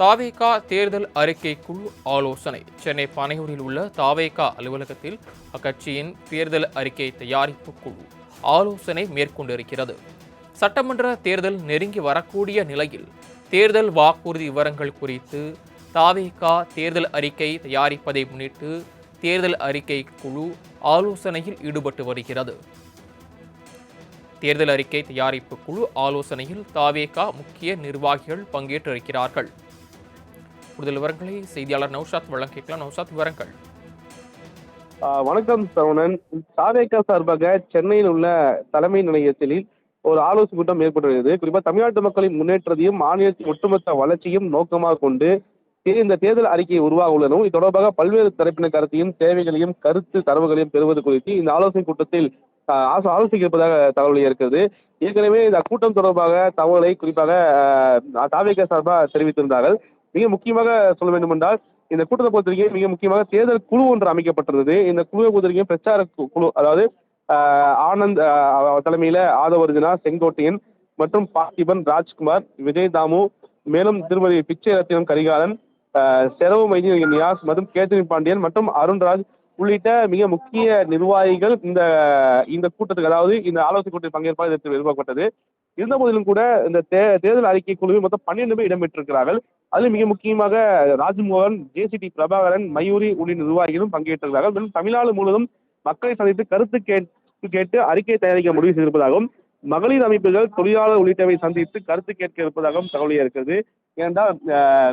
தாவேகா தேர்தல் அறிக்கை குழு ஆலோசனை சென்னை பனையூரில் உள்ள தாவேகா அலுவலகத்தில் அக்கட்சியின் தேர்தல் அறிக்கை தயாரிப்பு குழு ஆலோசனை மேற்கொண்டிருக்கிறது. சட்டமன்ற தேர்தல் நெருங்கி வரக்கூடிய நிலையில் தேர்தல் வாக்குறுதி விவரங்கள் குறித்து தாவேகா தேர்தல் அறிக்கை தயாரிப்பதை முன்னிட்டு தேர்தல் அறிக்கை குழு ஆலோசனையில் ஈடுபட்டு வருகிறது. தேர்தல் அறிக்கை தயாரிப்பு குழு ஆலோசனையில் தாவேகா முக்கிய நிர்வாகிகள் பங்கேற்றிருக்கிறார்கள். கூடுதல் விவரங்களை செய்தியாளர் நௌஷாத் வழங்க கேட்கலாம். நௌஷாத், விவரங்கள். வணக்கம் சரவணன். தாவேகா சார்பாக சென்னையில் உள்ள தலைமை நிலையத்தில் ஒரு ஆலோசனை கூட்டம் ஏற்பட்டுள்ளது. குறிப்பாக தமிழ்நாட்டு மக்களின் முன்னேற்றத்தையும் மாநிலத்தின் ஒட்டுமொத்த வளர்ச்சியும் நோக்கமாக கொண்டு இந்த தேர்தல் அறிக்கையை உருவாக உள்ளதும் இது தொடர்பாக பல்வேறு தரப்பினர் கருத்தையும் தேவைகளையும் கருத்து தரவுகளையும் பெறுவது குறித்து இந்த ஆலோசனை கூட்டத்தில் ஆலோசனை இருப்பதாக தகவல் இருக்கிறது. ஏற்கனவே இந்த கூட்டம் தொடர்பாக தகவலை குறிப்பாக தாவேகா சார்பாக தெரிவித்திருந்தார்கள். மிக முக்கியமாக சொல்ல வேண்டும் என்றால் இந்த கூட்டத்தை பொறுத்தவரைக்கும் மிக முக்கியமாக தேர்தல் குழு ஒன்று அமைக்கப்பட்டிருந்தது. இந்த குழுவை பொறுத்தவரைக்கும் பிரச்சார குழு, அதாவது ஆனந்த் தலைமையில ஆதவர்ஜனா, செங்கோட்டையன் மற்றும் பார்த்திபன், ராஜ்குமார், விஜய் தாமு, மேலும் திருமதி பிச்சை ரத்தினம் கரிகாலன், செரவு மைதி நியாஸ் மற்றும் கேத்ரின் பாண்டியன் மற்றும் அருண்ராஜ் உள்ளிட்ட மிக முக்கிய நிர்வாகிகள் இந்த கூட்டத்துக்கு, அதாவது இந்த ஆலோசனை கூட்டத்தில் பங்கேற்பாக எதிர்பார்க்கப்பட்டது. இருந்த போதிலும் கூட இந்த தேர்தல் அறிக்கை குழுவில் மொத்தம் 12 பேர் இடம்பெற்றிருக்கிறார்கள். அதில் மிக முக்கியமாக ராஜ்மோகன், ஜேசிடி பிரபாகரன், மயூரி உள்ளிட்ட நிர்வாகிகளும் பங்கேற்றிருக்கிறார்கள். மேலும் தமிழ்நாடு முழுவதும் மக்களை சந்தித்து கருத்து கேட்டு அறிக்கை தயாரிக்க முடிவு செய்திருப்பதாகவும், மகளிர் அமைப்புகள், தொழிலாளர் உள்ளிட்டவை சந்தித்து கருத்து கேட்க இருப்பதாகவும் தகவல் இருக்கிறது. ஏனென்றால்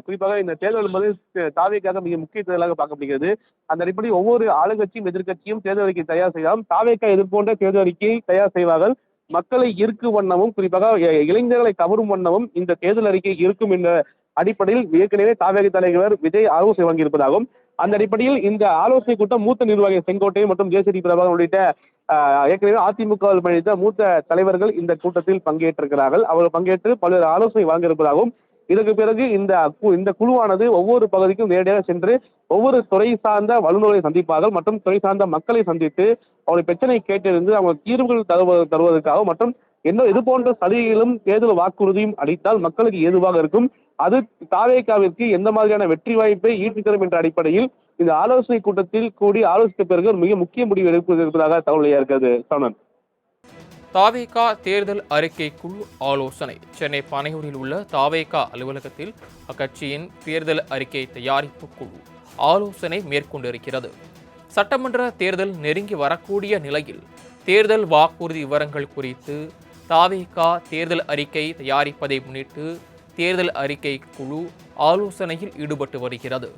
குறிப்பாக இந்த தேர்தல் என்பது தாவேக்காக மிக முக்கிய தேர்தலாக பார்க்கப்படுகிறது. அந்த அடிப்படையில் ஒவ்வொரு ஆளுங்கட்சியும் எதிர்கட்சியும் தேர்தல் அறிக்கை தயார் செய்யலாம். தாவேக்கா எதிர்போன்ற தேர்தல் அறிக்கையை தயார் செய்வார்கள். மக்களை ஈர்க்கும் வண்ணமும் குறிப்பாக இளைஞர்களை கவரும் வண்ணமும் இந்த தேர்தல் அறிக்கை இருக்கும் என்ற அடிப்படையில் ஏற்கனவே தாவேகா தலைவர் விஜய் ஆலோசனை வழங்கியிருப்பதாகவும், அந்த அடிப்படையில் இந்த ஆலோசனை கூட்டம் மூத்த நிர்வாகி செங்கோட்டை மற்றும் ஜேசிடி பிரபாகரன் உள்ளிட்ட ஏற்கனவே அதிமுகவில் பயணித்த மூத்த தலைவர்கள் இந்த கூட்டத்தில் பங்கேற்றிருக்கிறார்கள். அவர்கள் பங்கேற்று பல்வேறு ஆலோசனை வழங்கியிருப்பதாகவும், இதற்கு பிறகு இந்த குழுவானது ஒவ்வொரு பகுதிக்கும் நேரடியாக சென்று ஒவ்வொரு துறை சார்ந்த வல்லுநர்களை சந்திப்பார்கள் மற்றும் துறை சார்ந்த மக்களை சந்தித்து அவருடைய பிரச்சனை கேட்டிருந்து அவங்க தீர்வுகள் தருவதற்காக மற்றும் இது போன்ற சலுகைகளும் தேர்தல் வாக்குறுதியும் அளித்தால் மக்களுக்கு ஏதுவாக இருக்கும், அது தாவேகாவிற்கு எந்த மாதிரியான வெற்றி வாய்ப்பை ஈட்டி தரும் என்ற அடிப்படையில் இந்த ஆலோசனை கூட்டத்தில் கூடி ஆலோசித்த பிறகு ஒரு மிக முக்கிய முடிவு எடுப்பதற்காக தகவல் இருக்கிறது. சரவணன். தாவேகா தேர்தல் அறிக்கை குழு ஆலோசனை சென்னை பனையூரில் உள்ள தாவேகா அலுவலகத்தில் அக்கட்சியின் தேர்தல் அறிக்கை தயாரிப்பு குழு ஆலோசனை மேற்கொண்டிருக்கிறது. சட்டமன்ற தேர்தல் நெருங்கி வரக்கூடிய நிலையில் தேர்தல் வாக்குறுதி விவரங்கள் குறித்து தாவேகா தேர்தல் அறிக்கை தயாரிப்பதை முன்னிட்டு தேர்தல் அறிக்கை குழு ஆலோசனையில் ஈடுபட்டு வருகிறது.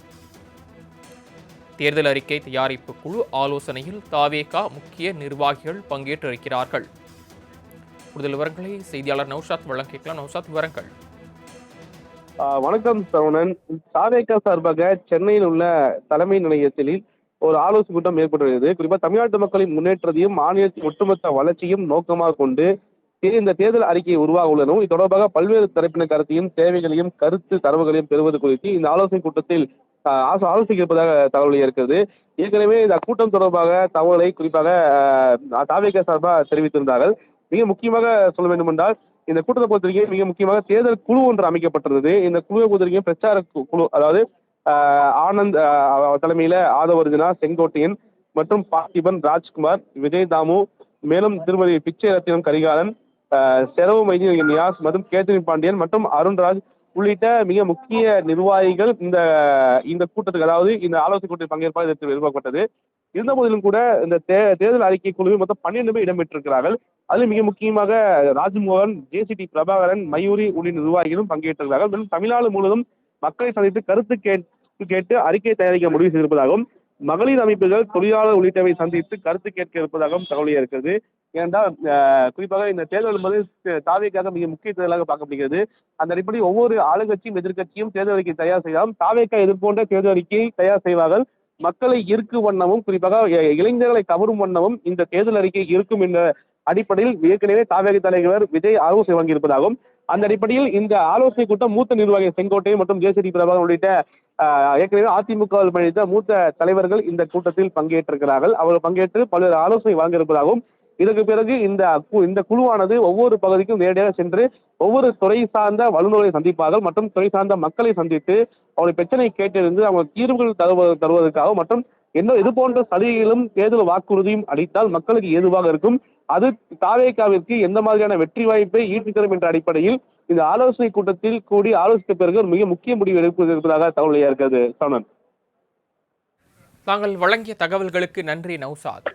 தேர்தல் அறிக்கை தயாரிப்பு குழு ஆலோசனையில் தாவேகா முக்கிய நிர்வாகிகள் பங்கேற்றிருக்கிறார்கள். கூடுதல் விவரங்களை செய்தியாளர் நௌஷாத் வழங்க கேட்கலாம். நௌஷாத், விவரங்கள். வணக்கம் சரவணன். தாவேகா சார்பாக சென்னையில் உள்ள தலைமை நிலையத்தில் ஒரு ஆலோசனை கூட்டம் ஏற்பட்டுள்ளது. குறிப்பாக தமிழ்நாட்டு மக்களின் முன்னேற்றத்தையும் மாநிலத்தின் ஒட்டுமொத்த வளர்ச்சியும் நோக்கமாக கொண்டு இந்த தேர்தல் அறிக்கையை உருவாக உள்ளதும் இது தொடர்பாக பல்வேறு தரப்பினர் கருத்தையும் தேவைகளையும் கருத்து தரவுகளையும் பெறுவது குறித்து இந்த ஆலோசனை கூட்டத்தில் ஆலோசனை இருப்பதாக தகவல் இருக்கிறது. ஏற்கனவே இந்த கூட்டம் தொடர்பாக தகவலை குறிப்பாக தாவேகா சார்பாக தெரிவித்திருந்தார்கள். மிக முக்கியமாக சொல்ல வேண்டும் என்றால் இந்த கூட்டத்தை பொறுத்தவரைக்கும் மிக முக்கியமாக தேர்தல் குழு ஒன்று அமைக்கப்பட்டிருந்தது. இந்த குழுவை பொறுத்தவரைக்கும் பிரச்சார குழு, அதாவது ஆனந்த் தலைமையில ஆதவர்ஜனா, செங்கோட்டையன் மற்றும் பார்த்திபன், ராஜ்குமார், விஜய் தாமு, மேலும் திருமதி பிச்சை ரத்தினம் கரிகாலன், செரவு மைதி நியாஸ் மற்றும் கேத்ரின் பாண்டியன் மற்றும் அருண்ராஜ் உள்ளிட்ட மிக முக்கிய நிர்வாகிகள் இந்த கூட்டத்துக்கு, அதாவது இந்த ஆலோசனை கூட்டத்தில் பங்கேற்பாக எதிர்பார்க்கப்பட்டது. இருந்த போதிலும் கூட இந்த தேர்தல் அறிக்கை குழுவில் மொத்தம் 12 பேர் இடம்பெற்றிருக்கிறார்கள். அதில் மிக முக்கியமாக ராஜ்மோகன், ஜேசிடி பிரபாகரன், மயூரி உள்ளிட்ட நிர்வாகிகளும் பங்கேற்றிருக்கிறார்கள். மேலும் தமிழ்நாடு முழுவதும் மக்களை சந்தித்து கருத்து கேட்டு அறிக்கை தயாரிக்க முடிவு செய்திருப்பதாகவும், மகளிர் அமைப்புகள், தொழிலாளர் உள்ளிட்டவை சந்தித்து கருத்து கேட்க இருப்பதாகவும் தகவல் இருக்கிறது. ஏனென்றால் குறிப்பாக இந்த தேர்தல் என்பது தாவேக்காக மிக முக்கிய தேர்தலாக பார்க்கப்படுகிறது. அந்த அடிப்படையில் ஒவ்வொரு ஆளுங்கட்சியும் எதிர்கட்சியும் தேர்தல் அறிக்கை தயார் செய்யலாம். தாவேக்கா எதிர்போன்ற தேர்தல் அறிக்கையை தயார் செய்வார்கள். மக்களை ஈர்க்கும் வண்ணமும் குறிப்பாக இளைஞர்களை கவரும் வண்ணமும் இந்த தேர்தல் அறிக்கை இருக்கும் என்ற அடிப்படையில் ஏற்கனவே தாவேகா தலைவர் விஜய் ஆலோசனை வழங்கியிருப்பதாகவும், அந்த அடிப்படையில் இந்த ஆலோசனை கூட்டம் மூத்த நிர்வாகி செங்கோட்டை மற்றும் ஜேசிடி பிரபாகரன் உள்ளிட்ட ஏற்கனவே அதிமுகவில் பயணித்த மூத்த தலைவர்கள் இந்த கூட்டத்தில் பங்கேற்றிருக்கிறார்கள். அவர்கள் பங்கேற்று பல்வேறு ஆலோசனை வழங்கியிருப்பதாகவும், இதற்கு பிறகு இந்த குழுவானது ஒவ்வொரு பகுதிக்கும் நேரடியாக சென்று ஒவ்வொரு துறை சார்ந்த வல்லுநர்களை சந்திப்பார்கள் மற்றும் துறை சார்ந்த மக்களை சந்தித்து அவருடைய பிரச்சனையை கேட்டறிந்து அவங்க தீர்வுகள் தருவதற்காக மற்றும் இது போன்ற சலுகைகளும் தேர்தல் வாக்குறுதியும் அளித்தால் மக்களுக்கு ஏதுவாக இருக்கும். அது தாவேகாவிற்கு எந்த மாதிரியான வெற்றி வாய்ப்பை ஈட்டி தரும் என்ற அடிப்படையில் இந்த ஆலோசனை கூட்டத்தில் கூடி ஆலோசித்த பிறகு ஒரு மிக முக்கிய முடிவு எடுப்பதற்காக தகவல் இருக்கிறது. சரவணன், தாங்கள் வழங்கிய தகவல்களுக்கு நன்றி நௌசாத்.